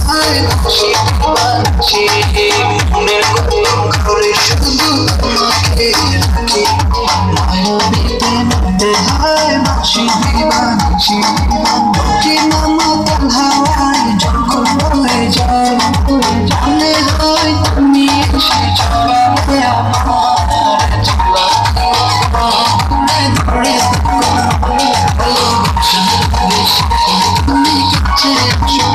বাসি বাসি মনের ঘরে শুধু তোমাকে রাখি মায়াবিতে মনে হয় বাসি বাসি কি নামাতাল হাওয়ায় যখন বয়ে যায় মনে হয় তুমি এসে চলাবে আমার চলা ধরে ধরে তুমি কাছে আসো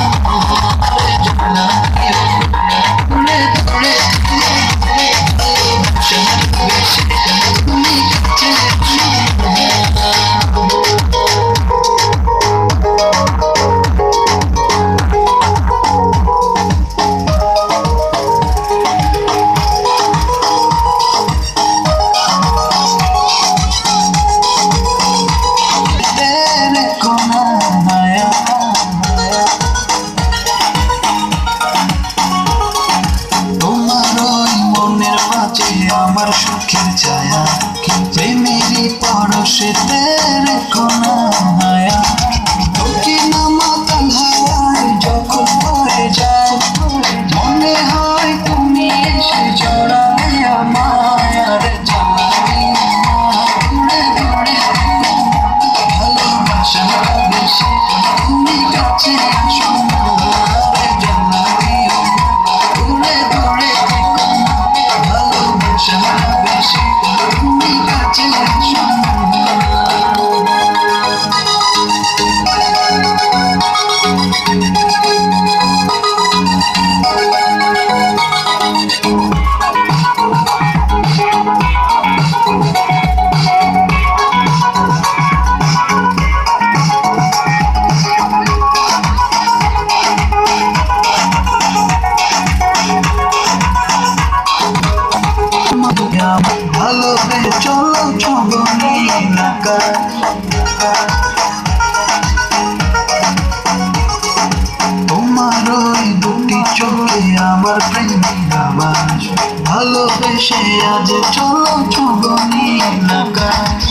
আমার সুখের ছায়া প্রেমেরই পরশে তেরে কোনা মায়া কি নামাতাল হাওয়ায় যখন পড়ে যায় মনে হয় তুমি এসে জড়ালে আমার জ্বালানি ঘুরে ঘুরে ভালোবাসা বেশি তুমি কাছে আসো ভালোবেসে চলো ছবনি তোমার ওই দুটি চোখে আমার প্রেমের আওয়াজ ভালোবেসে আজ চলো ছবনি আকাশ